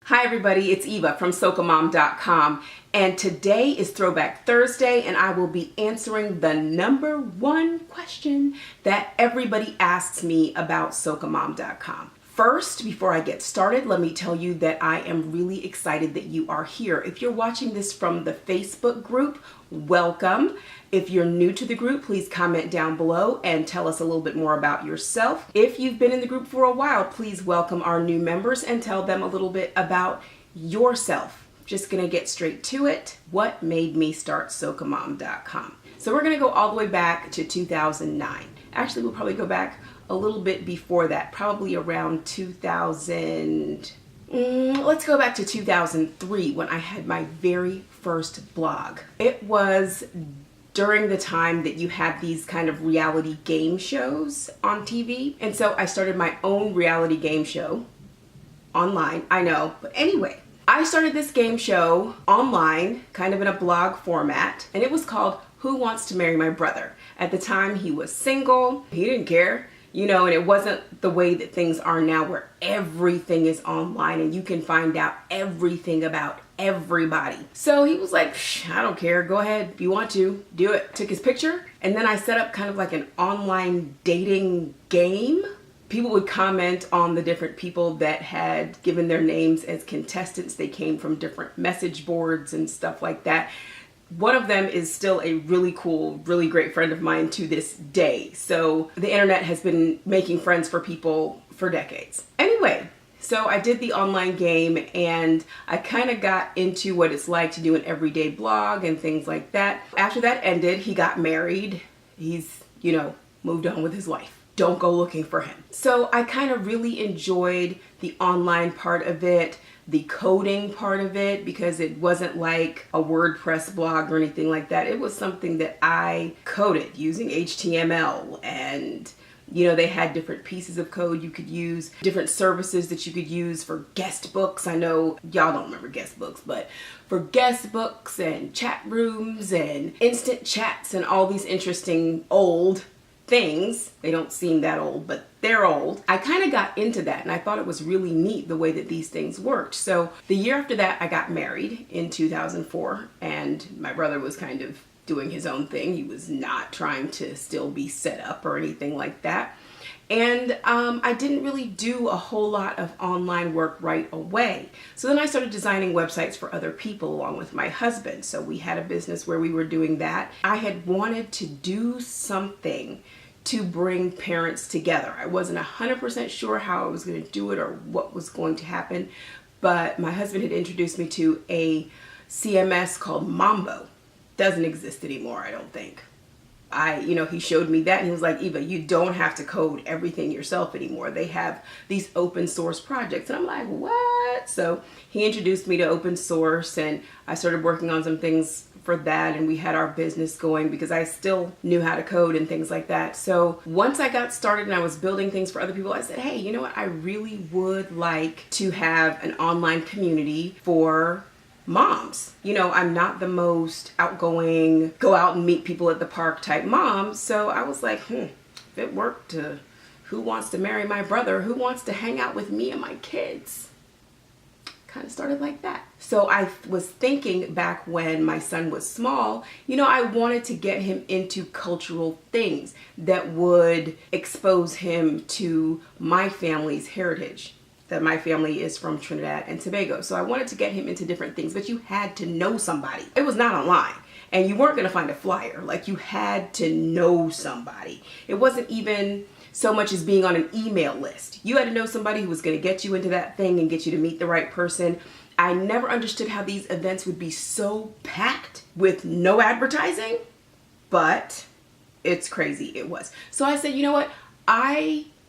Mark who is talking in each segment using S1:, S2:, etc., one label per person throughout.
S1: Hi everybody, it's Eva from SocaMom.com, and today is Throwback Thursday, and I will be answering the number one question that everybody asks me about SocaMom.com. First, before I get started, let me tell you that I am really excited that you are here. If you're watching this from the Facebook group, welcome. If you're new to the group, please comment down below and tell us a little bit more about yourself. If you've been in the group for a while, please welcome our new members and tell them a little bit about yourself. Just gonna get straight to it. What made me start SocaMom.com? So we're gonna go all the way back to 2009. Actually, we'll probably go back a little bit before that, probably around 2000. Let's go back to 2003 when I had my very first blog. It was during the time that you had these kind of reality game shows on TV. And so I started my own reality game show online, I know, but anyway. I started this game show online, kind of in a blog format, and it was called Who Wants to Marry My Brother? At the time, he was single, he didn't care. You know, and it wasn't the way that things are now where everything is online and you can find out everything about everybody. So he was like, I don't care, go ahead, if you want to, do it. Took his picture, and then I set up kind of like an online dating game. People would comment on the different people that had given their names as contestants. They came from different message boards and stuff like that. One of them is still a really cool, really great friend of mine to this day. So the internet has been making friends for people for decades. Anyway, so I did the online game and I kind of got into what it's like to do an everyday blog and things like that. After that ended, he got married. He's, moved on with his life. Don't go looking for him. So I kind of really enjoyed the online part of it, the coding part of it, because it wasn't like a WordPress blog or anything like that. It was something that I coded using HTML, and they had different pieces of code you could use, different services that you could use for guest books. I know y'all don't remember guest books, but for guest books and chat rooms and instant chats and all these interesting old things. They don't seem that old, but they're old. I kind of got into that and I thought it was really neat the way that these things worked. So the year after that, I got married in 2004, and my brother was kind of doing his own thing. He was not trying to still be set up or anything like that. And I didn't really do a whole lot of online work right away. So then I started designing websites for other people along with my husband. So we had a business where we were doing that. I had wanted to do something to bring parents together. I wasn't 100% sure how I was going to do it or what was going to happen, but my husband had introduced me to a CMS called Mambo. Doesn't exist anymore, I don't think. He showed me that and he was like, Eva, you don't have to code everything yourself anymore. They have these open source projects. And I'm like, what? So he introduced me to open source and I started working on some things for that, and we had our business going because I still knew how to code and things like that. So once I got started and I was building things for other people, I said, hey, you know what? I really would like to have an online community for moms. I'm not the most outgoing, go out and meet people at the park type mom. So I was like, if it worked, who wants to marry my brother? Who wants to hang out with me and my kids? Kind of started like that. So I was thinking back when my son was small, I wanted to get him into cultural things that would expose him to my family's heritage. That my family is from Trinidad and Tobago. So I wanted to get him into different things, but you had to know somebody. It was not online. And you weren't gonna find a flyer. Like, you had to know somebody. It wasn't even so much as being on an email list. You had to know somebody who was gonna get you into that thing and get you to meet the right person. I never understood how these events would be so packed with no advertising, but it's crazy, it was. So I said, you know what?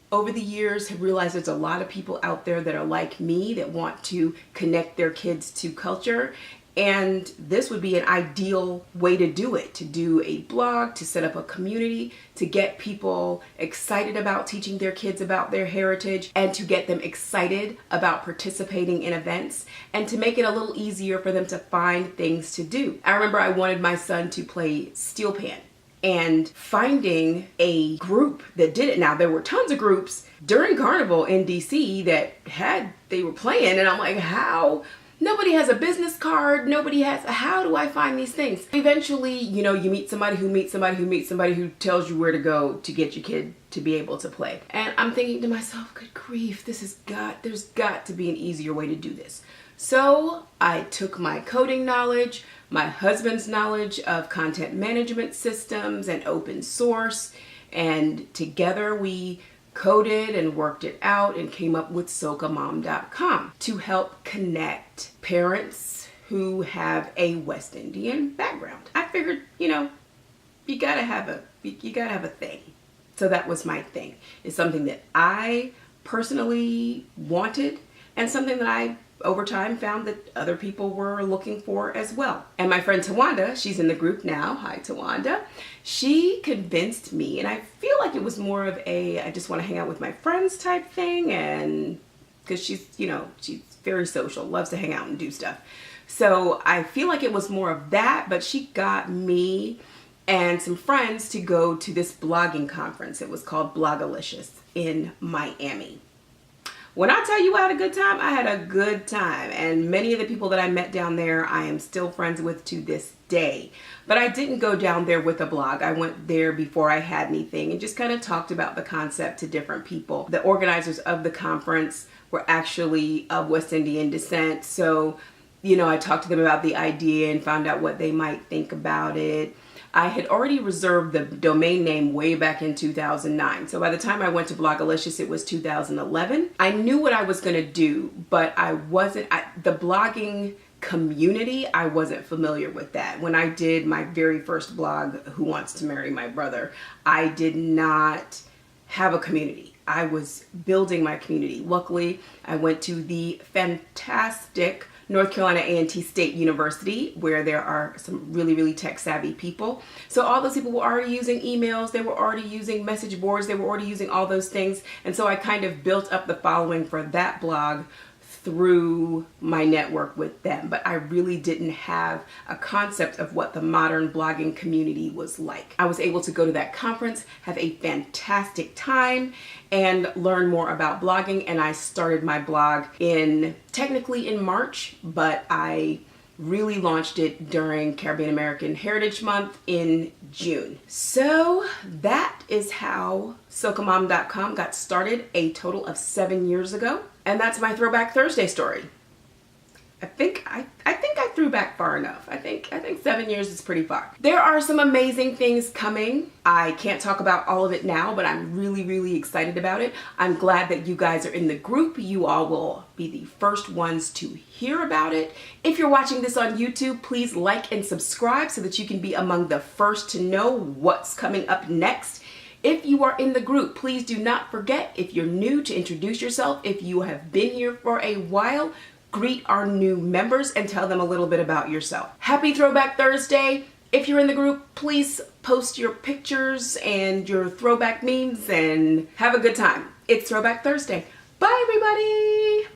S1: Over the years, have realized there's a lot of people out there that are like me that want to connect their kids to culture. And this would be an ideal way to do it, to do a blog, to set up a community, to get people excited about teaching their kids about their heritage, and to get them excited about participating in events, and to make it a little easier for them to find things to do. I remember I wanted my son to play steel pan. and finding a group that did it. Now, there were tons of groups during Carnival in DC that they were playing, and I'm like, how? Nobody has a business card. Nobody has, how do I find these things? Eventually, you know, you meet somebody who meets somebody who meets somebody who tells you where to go to get your kid to be able to play. And I'm thinking to myself, good grief, there's got to be an easier way to do this. So I took my coding knowledge, my husband's knowledge of content management systems and open source, and together we coded and worked it out and came up with SocaMom.com to help connect parents who have a West Indian background. I figured, you know, you gotta have a thing. So that was my thing. It's something that I personally wanted and something that I over time found that other people were looking for as well. And my friend Tawanda, she's in the group now. Hi, Tawanda. She convinced me, and I feel like it was more of a, I just want to hang out with my friends type thing, and because she's, you know, she's very social, loves to hang out and do stuff. So I feel like it was more of that, but she got me and some friends to go to this blogging conference. It was called Blogalicious in Miami. When I tell you I had a good time, I had a good time. And many of the people that I met down there, I am still friends with to this day. But I didn't go down there with a blog. I went there before I had anything and just kind of talked about the concept to different people. The organizers of the conference were actually of West Indian descent. So, you know, I talked to them about the idea and found out what they might think about it. I had already reserved the domain name way back in 2009. So by the time I went to Blogalicious, it was 2011. I knew what I was going to do, but the blogging community, I wasn't familiar with that. When I did my very first blog, Who Wants to Marry My Brother, I did not have a community. I was building my community. Luckily, I went to the fantastic North Carolina A&T State University, where there are some really, really tech savvy people. So all those people were already using emails, they were already using message boards, they were already using all those things. And so I kind of built up the following for that blog through my network with them. But I really didn't have a concept of what the modern blogging community was like. I was able to go to that conference, have a fantastic time, and learn more about blogging. And I started my blog technically in March, but I really launched it during Caribbean American Heritage Month in June. So that is how SocaMom.com got started a total of 7 years ago. And that's my Throwback Thursday story. I think I threw back far enough. I think 7 years is pretty far. There are some amazing things coming. I can't talk about all of it now, but I'm really, really excited about it. I'm glad that you guys are in the group. You all will be the first ones to hear about it. If you're watching this on YouTube, please like and subscribe so that you can be among the first to know what's coming up next. If you are in the group, please do not forget, if you're new, to introduce yourself. If you have been here for a while, greet our new members and tell them a little bit about yourself. Happy Throwback Thursday. If you're in the group, please post your pictures and your throwback memes and have a good time. It's Throwback Thursday. Bye, everybody.